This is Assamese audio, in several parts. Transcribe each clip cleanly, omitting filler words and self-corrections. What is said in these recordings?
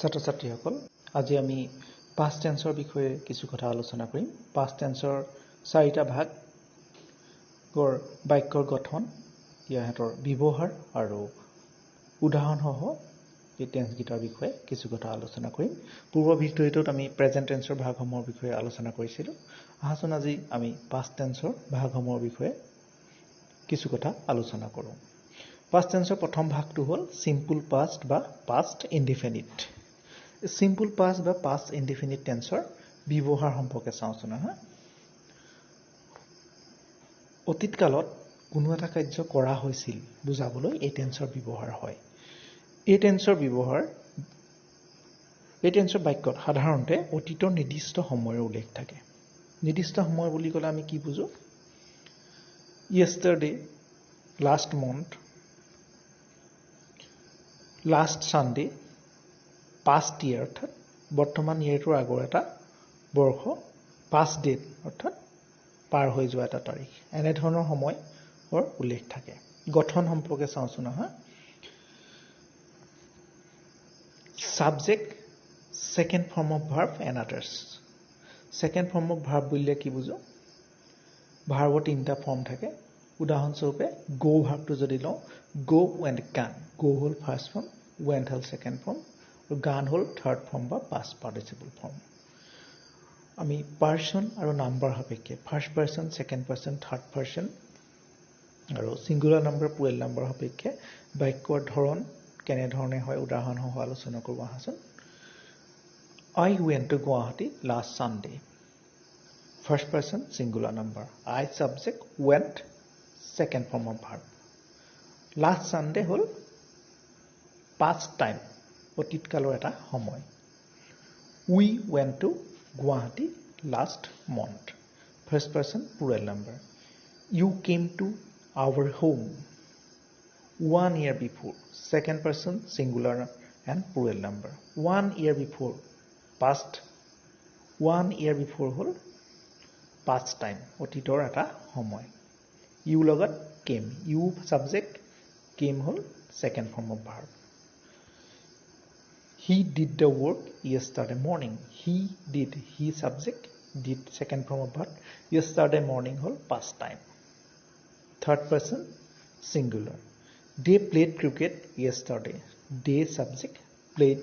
ছাত্ৰ-ছাত্ৰীসকল আজি আমি past tenseৰ বিষয়ে কিছু কথা আলোচনা কৰিম past tenseৰ চাৰিটা ভাগৰ বাক্যৰ গঠন ইয়াৰ ব্যৱহাৰ আৰু উদাহৰণসহ এই টেন্স গীতাৰ বিষয়ে কিছু কথা আলোচনা কৰিম পূৰ্ব ভিডিঅটোত আমি প্ৰেজেন্ট টেন্সৰ ভাগসমূহৰ বিষয়ে আলোচনা কৰিছিলো আহাচোন আজি আমি past tenseৰ ভাগসমূহৰ বিষয়ে কিছু কথা আলোচনা কৰোঁ past tenseৰ প্ৰথম ভাগটো হ'ল simple past বা past indefinite simple past বা past indefinite tenseৰ ব্যৱহাৰ সম্পৰ্কে চাওঁচোন হা অতীত কালত কোনো এটা কাৰ্য কৰা হৈছিল বুজাবলৈ এই টেন্সৰ ব্যৱহাৰ হয় এই টেন্সৰ ব্যৱহাৰ এই টেন্সৰ বাক্যত সাধাৰণতে অতীতৰ নিৰ্দিষ্ট সময়ৰ উল্লেখ থাকে নিৰ্দিষ্ট সময় বুলি ক'লে আমি কি বুজো yesterday last month last sunday past year অৰ্থাৎ বৰ্তমান ইয়াৰটোৰ আগৰ এটা বৰ্ষ past date অৰ্থাৎ পাৰ হৈ যোৱা এটা তাৰিখ এনে ধৰণৰ সময়ৰ উল্লেখ থাকে গঠন সম্পৰ্কে চাওঁচোন হা subject second form of verb and others second form of verb বুলিলে কি বুজো ভাৰ্বৰ তিনটা ফৰ্ম থাকে উদাহৰণস্বৰূপে go ভাৰ্বটো যদি লওঁ go and can go হ'ল ফাৰ্স্ট ফৰ্ম went হ'ল সেকেন্ড ফৰ্ম আৰু can হ'ল থাৰ্ড ফৰ্ম বা past participle ফৰ্ম আমি পাৰ্সন আৰু নাম্বাৰ সাপেক্ষে first person second person third person আৰু সিঙ্গুলাৰ নাম্বাৰ প্লুৰেল নাম্বাৰ সাপেক্ষে বাক্যৰ ধৰণ কেনে ধৰণে হয় উদাহৰণসহ আলোচনা কৰোঁ আহাচোন I went to Guwahati last Sunday first person singular number I subject went second form of verb last Sunday hall past time অতীত কালৰ এটা সময় we went to Guwahati last month first person plural number you came to our home 1 year before second person singular and plural number 1 year before past 1 year before hall past time অতীতৰ এটা সময় you লগত came you subject came hall second form of verb he did the work yesterday morning he did he subject did second form of verb yesterday morning hol past time third person singular they played cricket yesterday they subject played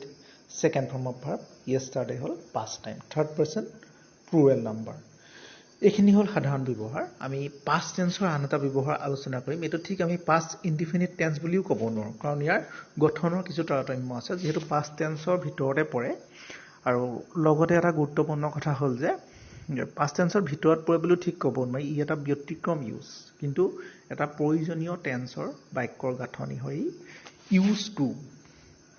second form of verb yesterday hol past time third person plural number এখিনি হল সাধাৰণ ব্যৱহাৰ আমি past tenseৰ আনটা ব্যৱহাৰ আলোচনা কৰিম এটো ঠিক আমি past indefinite tense বুলিও ক'ব নোৱাৰো কাৰণ ইয়াৰ গঠনৰ কিছু তাৰতম্য আছে যেহেতু past tenseৰ ভিতৰতে পৰে আৰু লগতে এটা গুৰুত্বপূৰ্ণ কথা হ'ল যে past tenseৰ ভিতৰত পৰে বুলি ঠিক ক'ব নোৱাৰি ই এটা ব্যতিক্ৰম ইউজ কিন্তু এটা প্ৰয়োজনীয় টেন্সৰ বাক্যৰ গাঁথনি হয়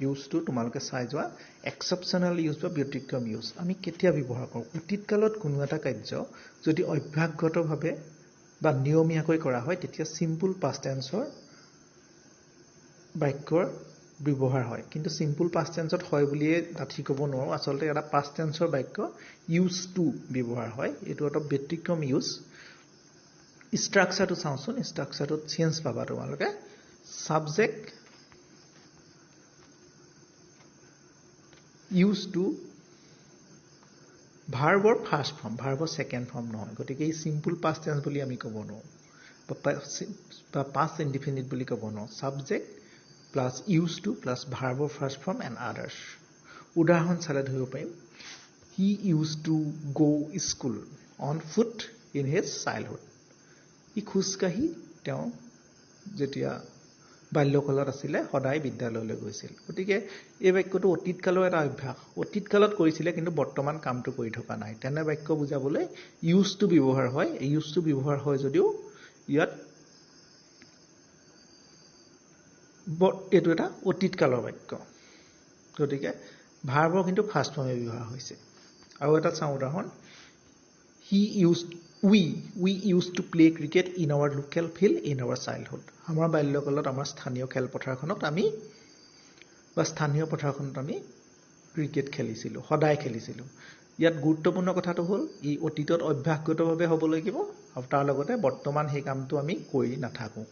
used to তোমালোকে চাই যোৱা exceptional use বা ব্যতিক্ৰম ইউজ আমি কেতিয়া ব্যৱহাৰ কৰোঁ অতীত কালত কোনো এটা কাৰ্য যদি অভ্যাসগতভাৱে বা নিয়মীয়াকৈ কৰা হয় তেতিয়া simple past tenseৰ বাক্যৰ ব্যৱহাৰ হয় কিন্তু simple past tenseত হয় বুলিয়ে তাঠি ক'ব নোৱাৰো আসলতে এটা past tenseৰ বাক্য used to ব্যৱহাৰ হয় এটো এটা ব্যতিক্ৰম ইউজ স্ট্ৰাকচাৰটো চাওঁচোন স্ট্ৰাকচাৰটোত চেঞ্জ পাবা তোমালোকে subject used to verb or first form verb or second form নহয় গতিকে এই simple past tense বুলি আমি ক'ব নোৱাৰো বা past indefinite বুলি ক'ব নোৱাৰো subject plus used to plus verb or first form and others উদাহৰণ চালে ধৰিব পাৰিম he used to go school on foot in his childhood ই খুজকাহি তেওঁ যেতিয়া বাল্যকালত আছিল সদায় বিদ্যালয়লৈ গৈছিল গতিকে এই বাক্যটো অতীত কালৰ এটা অভ্যাস অতীত কালত কৰিছিল কিন্তু বৰ্তমান কামটো কৰি থকা নাই তেনে বাক্য বুজাবলৈ used to ব্যৱহাৰ হয় এই used to ব্যৱহাৰ হয় যদিও ইয়াত এটো এটা অতীত কালৰ বাক্য গতিকে ভাৰ্বৰ কিন্তু ফাৰ্স্ট ফৰ্মে ব্যৱহাৰ হৈছে আৰু এটা চাওঁ উদাহৰণ we used to play cricket in our local field in our childhood আমাৰ বাল্যকালত আমাৰ স্থানীয় খেলপথাৰখনত আমি বা স্থানীয় পথাৰখনত আমি ক্ৰিকেট খেলিছিলো সদায় খেলিছিলো ইয়াত গুৰুত্বপূৰ্ণ কথাটো হ'ল ই অতীতত অভ্যাসগতভাৱে হ'ব লাগিব আৰু তাৰ লগতে বৰ্তমান সেই কামটো আমি কৰি নাথাকো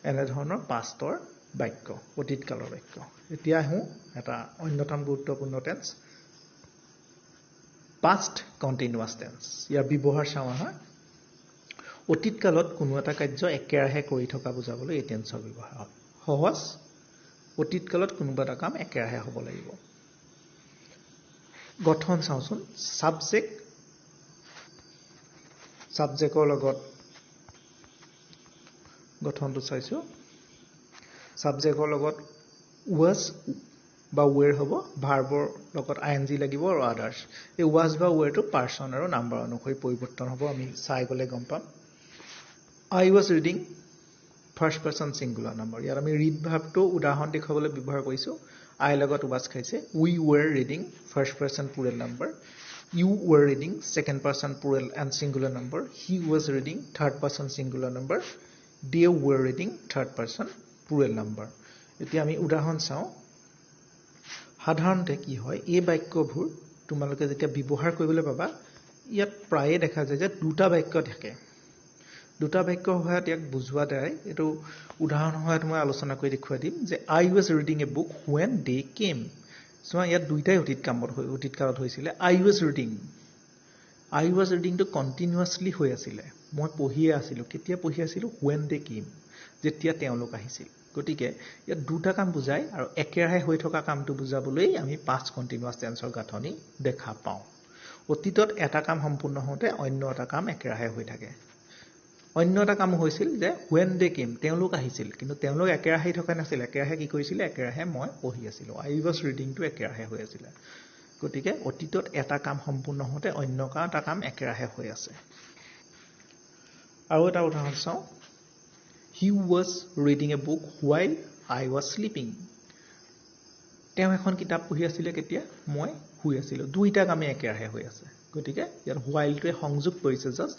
এনে ধৰণৰ পাষ্টৰ বাক্য অতীত কালৰ বাক্য এতিয়া আহো এটা অন্যতম গুৰুত্বপূৰ্ণ টেন্স past continuous tense ইয়াৰ ব্যৱহাৰ চাওঁ আহা অতীত কালত কোনো এটা কাৰ্য একেৰাহে কৰি থকা বুজাবলৈ এই টেন্সৰ ব্যৱহাৰ হয় সহজ অতীত কালত কোনোবা এটা কাম একেৰাহে হ'ব লাগিব গঠন চাওঁচোন সাবজেক্টৰ লগত গঠনটো চাইছো সাবজেক্টৰ লগত was বা were হ'ব ভাৰ্বৰ লগত ing লাগিব আৰু others এই was বা were টো পাৰ্সন আৰু নাম্বাৰ অনুসৰি পৰিৱৰ্তন হ'ব আমি চাই গলে গম পাম I was reading first person singular number ইয়াৰ আমি read ভাবটো উদাহৰণ দেখাবলৈ ব্যৱহাৰ কৰিছো I লগত was খাইছে we were reading first person plural number you were reading second person plural and singular number he was reading third person singular number they were reading third person plural number এতিয়া আমি উদাহৰণ চাওঁ সাধাৰণতে কি হয় এই বাক্যবোৰ তোমালোকে যেতিয়া ব্যৱহাৰ কৰিবলৈ পাবা ইয়াত প্ৰায়ে দেখা যায় যে দুটা বাক্য থাকে দুটা বাক্য হয় ইয়াক বুজোৱা যায় এটো উদাহৰণ হয় মই আলোচনা কৰি দেখুৱাই দিম যে I was reading a book when they came so ইয়াত দুইটাই অতীত কালত হৈছিল I was reading to continuously হৈ আছিল মই পঢ়িয়ে আছিলো কেতিয়া পঢ়ি আছিলো when they came যেতিয়া তেওঁলোক আহিছিল গতিকে ইয়াত দুটা কাম বুজায় আৰু একেৰাহে হৈ থকা কামটো বুজাবলৈ আমি past continuous tenseৰ গাঁথনি দেখা পাওঁ অতীতত এটা কাম সম্পূৰ্ণ হওঁতে অন্য এটা কাম একেৰাহে হৈ থাকে অন্য এটা কাম হৈছিল যে when they came তেওঁলোক আহিছিল কিন্তু তেওঁলোক একেৰাহে থকা নাছিল একেৰাহে কি কৰিছিল একেৰাহে মই পঢ়ি আছিলো I was reading to একেৰাহে হৈ আছিল গতিকে অতীতত এটা কাম সম্পূৰ্ণ হওঁতে অন্য এটা কাম একেৰাহে হৈ আছে আৰু এটা উদাহৰণ চাওঁ He was reading a book while I was sleeping. তেওঁ এখন কিতাপ পঢ়ি আছিল কেতিয়া মই শুই আছিলো দুইটা কামে একেৰাহে হৈ আছে গতিকে ইয়াৰ while টোৱে সংযোগ কৰিছে জাস্ট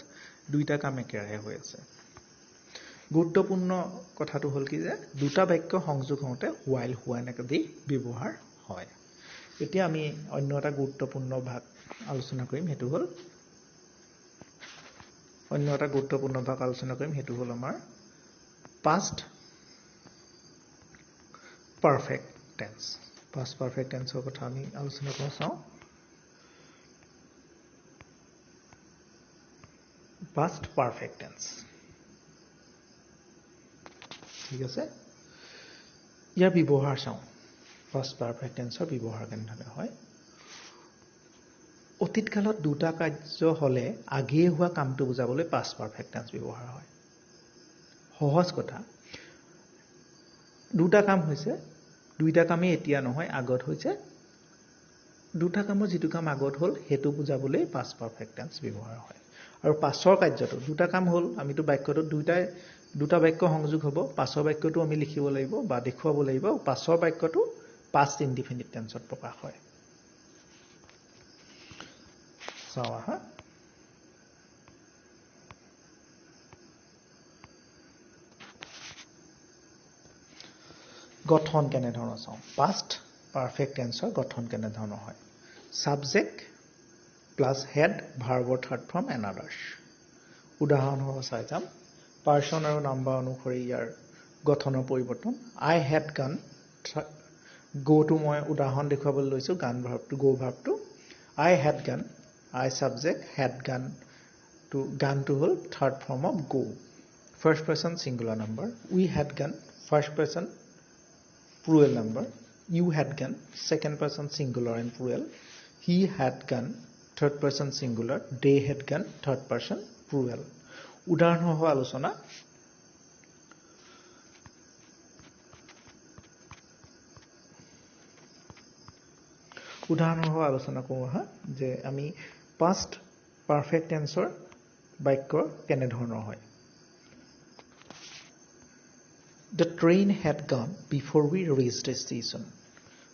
দুইটা কাম একেৰাহে হৈ আছে গুৰুত্বপূৰ্ণ কথাটো হ'ল কি যে দুটা বাক্য সংযোগ হওঁতে while হোৱা নেকি ব্যৱহাৰ হয় এতিয়া আমি অন্য এটা গুৰুত্বপূৰ্ণ ভাগ আলোচনা কৰিম হেতু হ'ল আমাৰ past perfect tense ৰ কথা আমি আলোচনা কৰা চাওঁ past perfect tense ঠিক আছে ইয়াৰ ব্যৱহাৰ চাওঁ past perfect tense ৰ ব্যৱহাৰ কেনেধৰণে হয় অতীত কালত দুটা কাৰ্য হলে আগেয়ে হোৱা কামটো বুজাবলৈ past perfect tense ব্যৱহাৰ হয় সহজ কথা দুটা কাম হৈছে দুইটা কামে এতিয়া নহয় আগত হৈছে দুটা কামৰ যেটো কাম আগত হ'ল হেতু বুজাবলৈ past perfect tense ব্যৱহাৰ হয় আৰু পাছৰ কাৰ্যটো দুটা কাম হ'ল আমিটো বাক্যটো দুটা বাক্য সংযোগ হ'ব পাছৰ বাক্যটো আমি লিখিব লাগিব বা দেখুৱাব লাগিব পাছৰ বাক্যটো past indefinite tenseত প্ৰকাশ হয় চাওঁহা গঠন কেনে ধৰণৰ চাওঁ past perfect tenseৰ গঠন কেনে ধৰণৰ হয় subject plus head verb third form and others উদাহৰণ হ'ব চাই যাম পাৰ্সন আৰু নাম্বাৰ অনুসৰি ইয়াৰ গঠনৰ পৰিৱৰ্তন I had gone go to মই উদাহৰণ দেখুৱাবলৈ লৈছো গান ভাৰ্বটো go ভাৰ্বটো I had gone I subject had gone to গান to হ'ল third form of go first person singular number we had gone first person plural number you had gone second person singular and plural he had gone third person singular they had gone third person plural উদাহৰণ হ'ব আলোচনা কৰোঁ যে আমি past perfect tenseৰ বাক্য কেনে ধৰণৰ হয় The train had gone before we reached the station.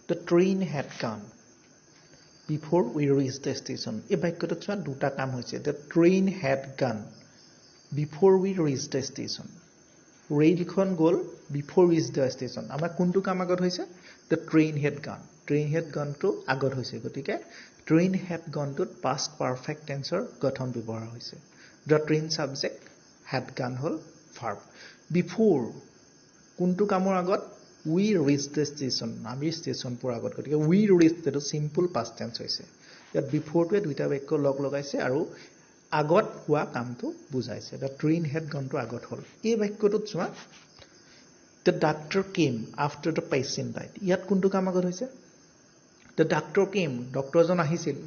The train had gone before we reached the station. এই বাক্যটোত চোৱা দুটা কাম হৈছে The train had gone before we reached the station. ৰেলখন গ'ল before we reached the station. আমাৰ কোনটো কাম আগত হৈছে The train had gone. Train had gone to আগত হৈছে গতিকে train had gone to past perfect tenseৰ গঠন ব্যৱহাৰ হৈছে The train subject had gone হ'ল verb. Before কোনটো কামৰ আগত we reached the station আমি ষ্টেচন পোৱাৰ আগত গতিকে we reached এটো সিম্পল পাষ্ট টেন্স হৈছে ইয়াত বিফৰটোৱে দুইটা বাক্য লগ লগাইছে আৰু আগত হোৱা কামটো বুজাইছে the train had gone to আগত হ'ল এই বাক্যটোত চোৱা the doctor came after the patient died ইয়াত কোনটো কাম আগত হৈছে the doctor came ডক্টৰজন আহিছিল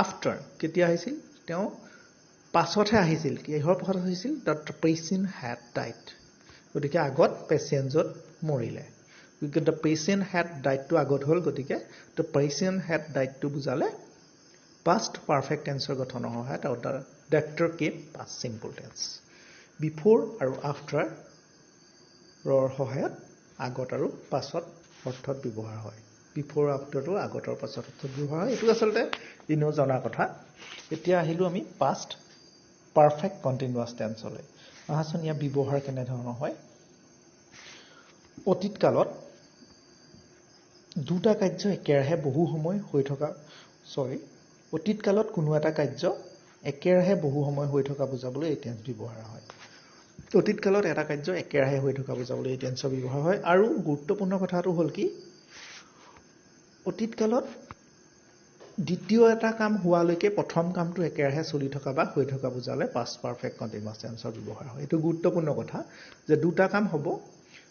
after কেতিয়া আহিছিল তেওঁ পাছতহে আহিছিল কিহৰ পাছত আহিছিল that the patient had died গতিকে আগত পেশেন্টজন মৰিলে because the patient had died to আগত হ'ল গতিকে the patient had died to বুজালে past perfect tense গঠনৰ সহায়ত আৰু the doctor came past simple tense before আৰু after ৰৰ সহায়ত আগত আৰু পাছত অৰ্থত ব্যৱহাৰ হয় before after টো আগত আৰু পাছত অৰ্থত ব্যৱহাৰ হয় এটো আসলতে ইনো জনা কথা এতিয়া আহিলো আমি past perfect continuous tense হলে আহাচোন ইয়া ব্যৱহাৰ কেনে ধৰণৰ হয় অতীত কালত দুটা কাৰ্য একেৰাহে বহু সময় হৈ থকা অতীত কালত কোনো এটা কাৰ্য একেৰাহে বহু সময় হৈ থকা বুজাবলৈ এই টেন্স ব্যৱহাৰ হয় অতীত কালত এটা কাৰ্য একেৰাহে হৈ থকা বুজাবলৈ এই টেন্সৰ ব্যৱহাৰ হয় আৰু গুৰুত্বপূৰ্ণ কথাটো হ'ল কি অতীত কালত দ্বিতীয় এটা কাম হোৱালৈকে প্ৰথম কামটো একেৰাহে চলি থকা বা হৈ থকা বুজালে past perfect continuous tenseৰ ব্যৱহাৰ হয় এটো গুৰুত্বপূৰ্ণ কথা যে দুটা কাম হ'ব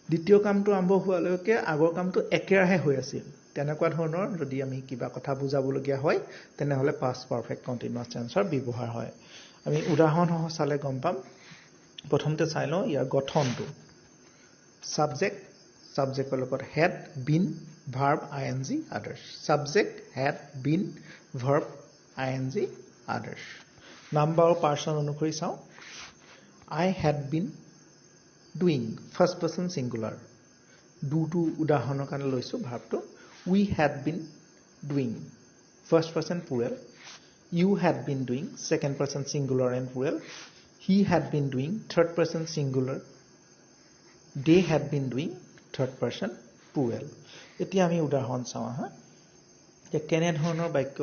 দ্বিতীয় কামটো আৰম্ভ হোৱালৈকে আগৰ কামটো একেৰাহে হৈ আছিল তেনেকুৱা ধৰণৰ যদি আমি কিবা কথা বুজাবলগীয়া হয় তেনেহলে past perfect continuous tenseৰ ব্যৱহাৰ হয় আমি উদাহৰণ সহ চালে গম পাম প্ৰথমতে চাই লওঁ ইয়াৰ গঠনটো subjectৰ লগত had been verb ing others subject had been verb ing others number of person অনুসৰি চাওঁ I had been doing first person singular do to উদাহৰণৰ কাৰণে লৈছো ভাবটো we had been doing first person plural you had been doing second person singular and plural he had been doing third person singular they had been doing third person plural এতিয়া আমি উদাহৰণ চাওঁ হা যে কেনে ধৰণৰ বাক্য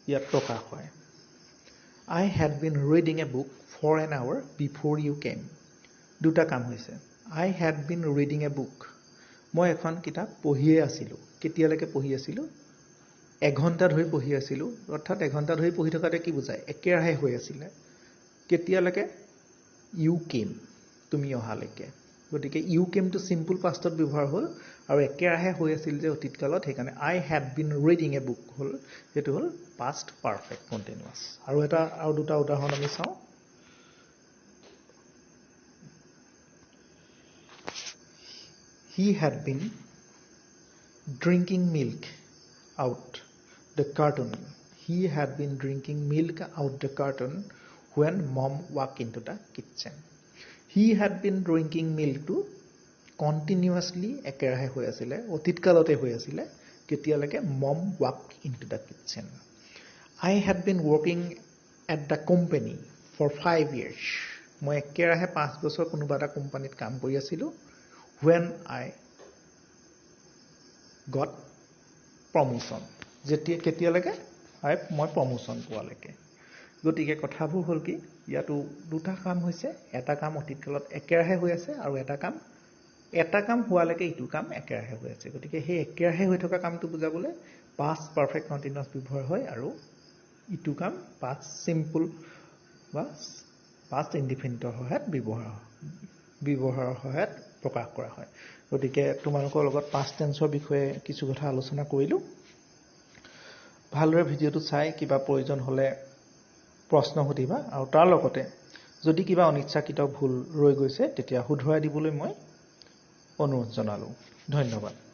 ইয়াত প্ৰকাশ হয় I had been reading a book for an hour before you came দুটা কাম হৈছে I had been reading a book মই এখন কিতাপ পঢ়িয়ে আছিলো কেতিয়ালৈকে পঢ়ি আছিলো এঘণ্টা ধৰি পঢ়ি আছিলো অৰ্থাৎ এঘণ্টা ধৰি পঢ়ি থকাতে কি বুজায় একেৰাহে হৈ আছিল কেতিয়ালৈকে you came তুমি অহালৈকে গতিকে you came to simple pastত ব্যৱহাৰ হ'ল আৰু একেৰাহে হৈ আছিল যে অতীত কালত সেইকাৰণে I had been reading a book হ'ল যেটো হ'ল past perfect continuous আৰু দুটা উদাহৰণ আমি চাওঁ He had been drinking milk out the carton. He had been drinking milk out the carton when mom walked into the kitchen. He had been drinking milk to continuously একেৰাহে হৈ আছিল অতীত কালতে হৈ আছিল কেতিয়ালৈকে mom walked into the kitchen. I had been working at the company for 5 years. মই একেৰাহে 5 বছৰ কোনোবা এটা কোম্পানীত কাম কৰি আছিলো when I got promotion যেতিয়া কেতিয়ালৈকে মই promotion পোৱালৈকে গতিকে কথাবোৰ হ'ল কি ইয়াতো দুটা কাম হৈছে এটা কাম অতীত কালত একেৰাহে হৈ আছে আৰু এটা কাম হোৱালৈকে ইটো কাম একেৰাহে হৈ আছে গতিকে সেই একেৰাহে হৈ থকা কামটো বুজাবলৈ past perfect continuous ব্যৱহাৰ হয় আৰু ইটো কাম past simple বা past indefinite সহায়ত ব্যৱহাৰৰ সহায়ত প্ৰকাশ কৰা হয় গতিকে তোমালোকৰ লগত past tenseৰ বিষয়ে কিছু কথা আলোচনা কৰিলো ভালদৰে ভিডিওটো চাই কিবা প্ৰয়োজন হলে প্ৰশ্ন সুধিবা আৰু তাৰ লগতে যদি কিবা অনিচ্ছাকৃত ভুল ৰৈ গৈছে তেতিয়া শুধৰাই দিবলৈ মই অনুৰোধ জনালো ধন্যবাদ